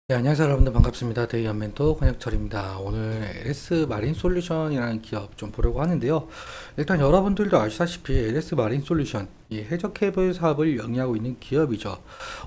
네, 안녕하세요 여러분들 반갑습니다. 데이언 멘토 권혁철입니다. 오늘 LS 마린 솔루션이라는 기업 좀 보려고 하는데요. 일단 여러분들도 아시다시피 LS 마린 솔루션 이 해저 케이블 사업을 영위하고 있는 기업이죠.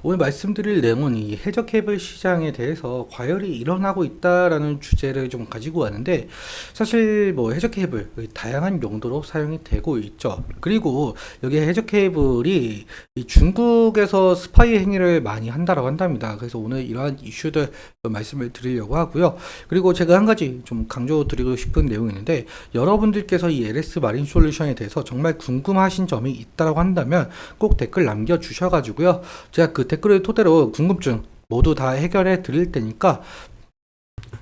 오늘 말씀드릴 내용은 이 해저 케이블 시장에 대해서 과열이 일어나고 있다라는 주제를 좀 가지고 왔는데, 사실 뭐 해저 케이블 다양한 용도로 사용이 되고 있죠. 그리고 여기 해저 케이블이 이 중국에서 스파이 행위를 많이 한다라고 한답니다. 그래서 오늘 이러한 이슈들 좀 말씀을 드리려고 하고요. 그리고 제가 한 가지 좀 강조드리고 싶은 내용이 있는데, 여러분들께서 이 LS 마린 솔루션에 대해서 정말 궁금하신 점이 있다라고 한다면 꼭 댓글 남겨주셔가지고요. 제가 그 댓글을 토대로 궁금증 모두 다 해결해 드릴 테니까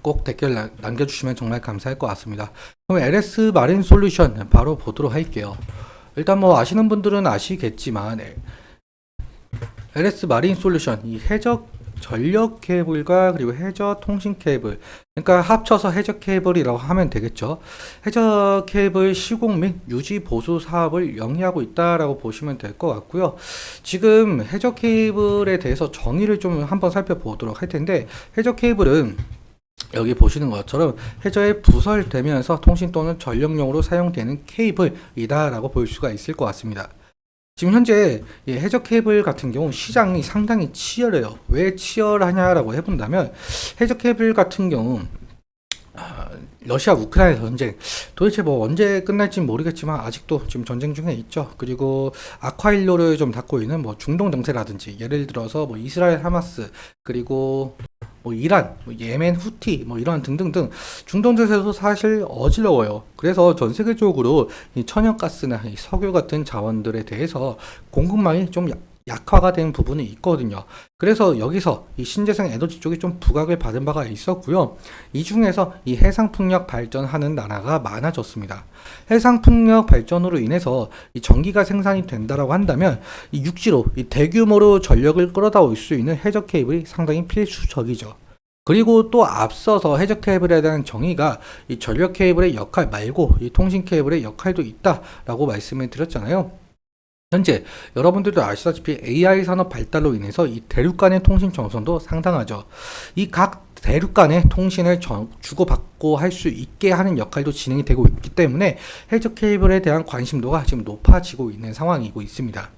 꼭 댓글 남겨주시면 정말 감사할 것 같습니다. 그럼 LS 마린 솔루션 바로 보도록 할게요. 일단 뭐 아시는 분들은 아시겠지만 LS 마린 솔루션 이 해저 전력 케이블과 그리고 해저 통신 케이블, 그러니까 합쳐서 해저 케이블이라고 하면 되겠죠. 해저 케이블 시공 및 유지 보수 사업을 영위하고 있다라고 보시면 될 것 같고요. 지금 해저 케이블에 대해서 정의를 좀 한번 살펴보도록 할 텐데, 해저 케이블은 여기 보시는 것처럼 해저에 부설되면서 통신 또는 전력용으로 사용되는 케이블이다라고 볼 수가 있을 것 같습니다. 지금 현재 이 해저 케이블 같은 경우 시장이 상당히 치열해요. 왜 치열하냐라고 해본다면, 해저 케이블 같은 경우 러시아 우크라이나 전쟁 도대체 뭐 언제 끝날지 모르겠지만 아직도 지금 전쟁 중에 있죠. 그리고 아쿠아일로를 좀 닫고 있는 뭐 중동 정세라든지, 예를 들어서 뭐 이스라엘 하마스, 그리고 뭐 이란, 뭐 예멘 후티, 뭐 이런 등등등 중동 정세도 사실 어지러워요. 그래서 전 세계적으로 이 천연가스나 이 석유 같은 자원들에 대해서 공급망이 좀 약화가 된 부분이 있거든요. 그래서 여기서 이 신재생 에너지 쪽이 좀 부각을 받은 바가 있었고요. 이 중에서 이 해상풍력 발전하는 나라가 많아졌습니다. 해상풍력 발전으로 인해서 이 전기가 생산이 된다라고 한다면 이 육지로 이 대규모로 전력을 끌어다 올 수 있는 해저 케이블이 상당히 필수적이죠. 그리고 또 앞서서 해저 케이블에 대한 정의가 이 전력 케이블의 역할 말고 이 통신 케이블의 역할도 있다라고 말씀을 드렸잖아요. 현재 여러분들도 아시다시피 AI 산업 발달로 인해서 이 대륙 간의 통신 정성도 상당하죠. 이 각 대륙 간의 통신을 주고받고 할 수 있게 하는 역할도 진행이 되고 있기 때문에 해저 케이블에 대한 관심도가 지금 높아지고 있는 상황이고 있습니다.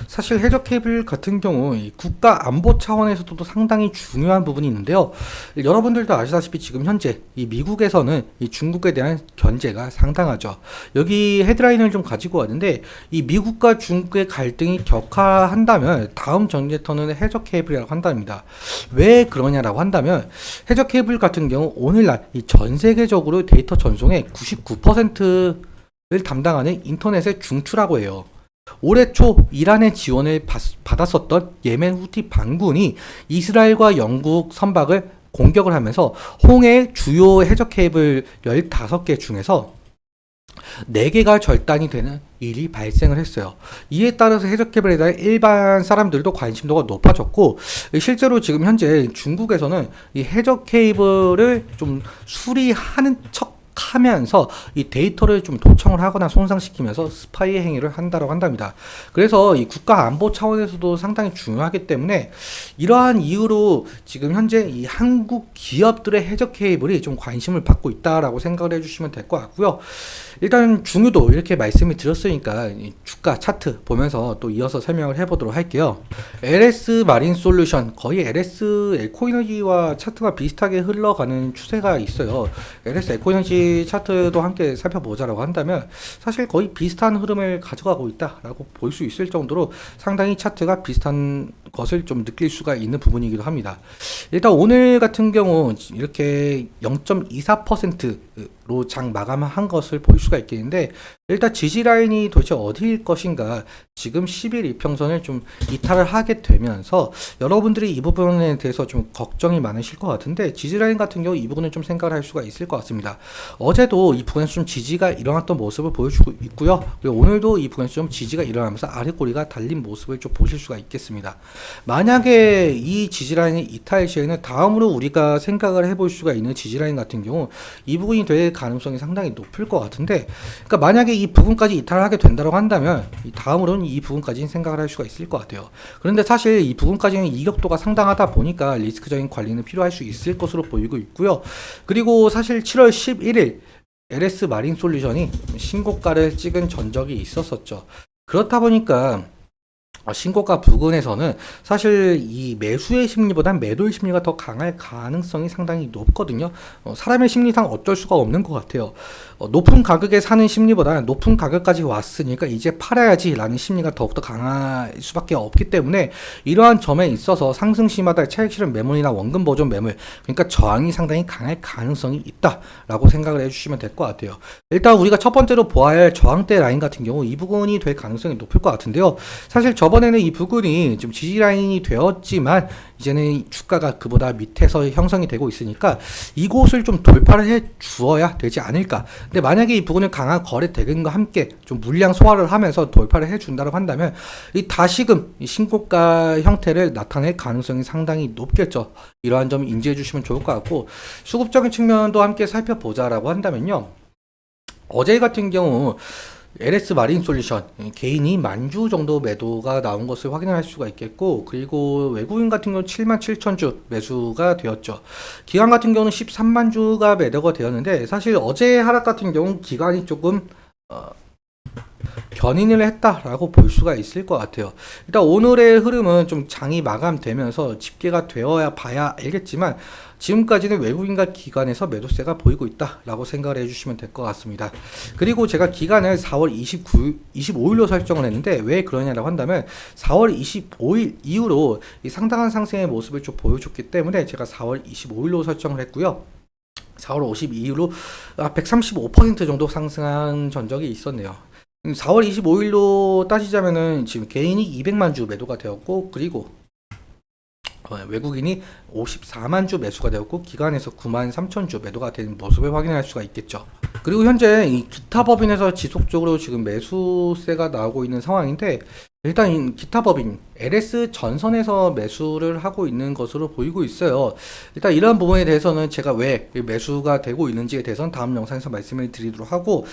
사실 해저 케이블 같은 경우 이 국가 안보 차원에서도 상당히 중요한 부분이 있는데요. 여러분들도 아시다시피 지금 현재 이 미국에서는 이 중국에 대한 견제가 상당하죠. 여기 헤드라인을 좀 가지고 왔는데, 이 미국과 중국의 갈등이 격화한다면 다음 전쟁터는 해저 케이블이라고 한답니다. 왜 그러냐라고 한다면, 해저 케이블 같은 경우 오늘날 이 전 세계적으로 데이터 전송의 99%를 담당하는 인터넷의 중추라고 해요. 올해 초 이란의 지원을 받았었던 예멘 후티 반군이 이스라엘과 영국 선박을 공격을 하면서 홍해 주요 해저 케이블 15개 중에서 4개가 절단이 되는 일이 발생을 했어요. 이에 따라서 해저 케이블에 대한 일반 사람들도 관심도가 높아졌고, 실제로 지금 현재 중국에서는 이 해저 케이블을 좀 수리하는 척 하면서 이 데이터를 좀 도청을 하거나 손상시키면서 스파이 행위를 한다고 한답니다. 그래서 이 국가 안보 차원에서도 상당히 중요하기 때문에 이러한 이유로 지금 현재 이 한국 기업들의 해저 케이블이 좀 관심을 받고 있다라고 생각을 해주시면 될 것 같고요. 일단 중요도 이렇게 말씀을 드렸으니까 이 주가 차트 보면서 또 이어서 설명을 해보도록 할게요. LS 마린 솔루션, 거의 LS 에코이너지와 차트가 비슷하게 흘러가는 추세가 있어요. LS 에코이너지 차트도 함께 살펴보자라고 한다면 사실 거의 비슷한 흐름을 가져가고 있다라고 볼 수 있을 정도로 상당히 차트가 비슷한 것을 좀 느낄 수가 있는 부분이기도 합니다. 일단 오늘 같은 경우 이렇게 0.24%로 장 마감한 것을 볼 수가 있겠는데, 일단 지지 라인이 도대체 어디일 것인가, 지금 10일 이평선을 좀 이탈을 하게 되면서 여러분들이 이 부분에 대해서 좀 걱정이 많으실 것 같은데, 지지 라인 같은 경우 이 부분을 좀 생각을 할 수가 있을 것 같습니다. 어제도 이 부분에서 좀 지지가 일어났던 모습을 보여주고 있고요. 그리고 오늘도 이 부분에서 좀 지지가 일어나면서 아래 꼬리가 달린 모습을 좀 보실 수가 있겠습니다. 만약에 이 지지라인이 이탈 시에는 다음으로 우리가 생각을 해볼 수가 있는 지지라인 같은 경우 이 부분이 되게 가능성이 상당히 높을 것 같은데, 그러니까 만약에 이 부분까지 이탈을 하게 된다고 한다면 이 다음으로는 이 부분까지는 생각을 할 수가 있을 것 같아요. 그런데 사실 이 부분까지는 이격도가 상당하다 보니까 리스크적인 관리는 필요할 수 있을 것으로 보이고 있고요. 그리고 사실 7월 11일 LS 마린 솔루션이 신고가를 찍은 전적이 있었었죠. 그렇다 보니까 신고가 부근에서는 사실 이 매수의 심리보단 매도의 심리가 더 강할 가능성이 상당히 높거든요. 사람의 심리상 어쩔 수가 없는 것 같아요. 높은 가격에 사는 심리보다 높은 가격까지 왔으니까 이제 팔아야지 라는 심리가 더욱더 강할 수밖에 없기 때문에 이러한 점에 있어서 상승시마다 차익 실현 매물이나 원금 보존 매물, 그러니까 저항이 상당히 강할 가능성이 있다라고 생각을 해주시면 될 것 같아요. 일단 우리가 첫 번째로 보아야 할 저항대 라인 같은 경우 이 부분이 될 가능성이 높을 것 같은데요. 사실 저번에는 이 부분이 좀 지지 라인이 되었지만 이제는 주가가 그보다 밑에서 형성이 되고 있으니까 이곳을 좀 돌파를 해 주어야 되지 않을까. 근데 만약에 이 부분을 강한 거래 대금과 함께 좀 물량 소화를 하면서 돌파를 해 준다고 한다면 이 다시금 이 신고가 형태를 나타낼 가능성이 상당히 높겠죠. 이러한 점 인지해 주시면 좋을 것 같고, 수급적인 측면도 함께 살펴보자라고 한다면요. 어제 같은 경우 LS 마린 솔루션 개인이 만주 정도 매도가 나온 것을 확인할 수가 있겠고, 그리고 외국인 같은 경우는 7만 7천 주 매수가 되었죠. 기관 같은 경우는 13만 주가 매도가 되었는데, 사실 어제 하락 같은 경우 기관이 조금 견인을 했다라고 볼 수가 있을 것 같아요. 일단 오늘의 흐름은 좀 장이 마감되면서 집계가 되어야 봐야 알겠지만 지금까지는 외국인과 기관에서 매도세가 보이고 있다라고 생각을 해주시면 될 것 같습니다. 그리고 제가 기간을 4월 25일로 설정을 했는데 왜 그러냐라고 한다면 4월 25일 이후로 이 상당한 상승의 모습을 좀 보여줬기 때문에 제가 4월 25일로 설정을 했고요. 4월 52일로 135% 정도 상승한 전적이 있었네요. 4월 25일로 따지자면은 지금 개인이 200만 주 매도가 되었고, 그리고 외국인이 54만 주 매수가 되었고, 기관에서 9만 3천 주 매도가 된 모습을 확인할 수가 있겠죠. 그리고 현재 이 기타 법인에서 지속적으로 지금 매수세가 나오고 있는 상황인데, 일단 이 기타 법인 LS 전선에서 매수를 하고 있는 것으로 보이고 있어요. 일단 이러한 부분에 대해서는 제가 왜 매수가 되고 있는지에 대해서는 다음 영상에서 말씀을 드리도록 하고,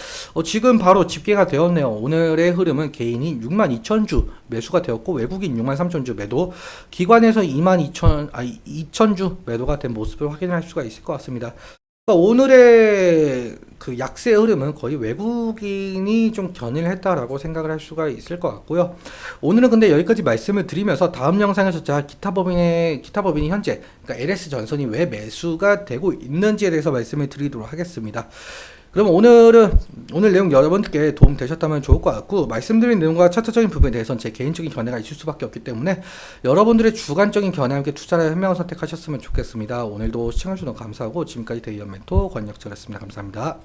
지금 바로 집계가 되었네요. 오늘의 흐름은 개인이 6만 2천 주 매수가 되었고, 외국인 6만 3천 주 매도, 기관에서 2천 주 매도가 된 모습을 확인할 수가 있을 것 같습니다. 오늘의 그 약세 흐름은 거의 외국인이 좀 견인을 했다라고 생각을 할 수가 있을 것 같고요. 오늘은 근데 여기까지 말씀을 드리면서 다음 영상에서 제가 기타 법인이 현재 그러니까 LS 전선이 왜 매수가 되고 있는지에 대해서 말씀을 드리도록 하겠습니다. 그럼 오늘 내용 여러분들께 도움 되셨다면 좋을 것 같고, 말씀드린 내용과 차트적인 부분에 대해서는 제 개인적인 견해가 있을 수밖에 없기 때문에 여러분들의 주관적인 견해와 함께 투자를 현명한 선택하셨으면 좋겠습니다. 오늘도 시청해주셔서 감사하고, 지금까지 대의원 멘토 권혁철이었습니다. 감사합니다.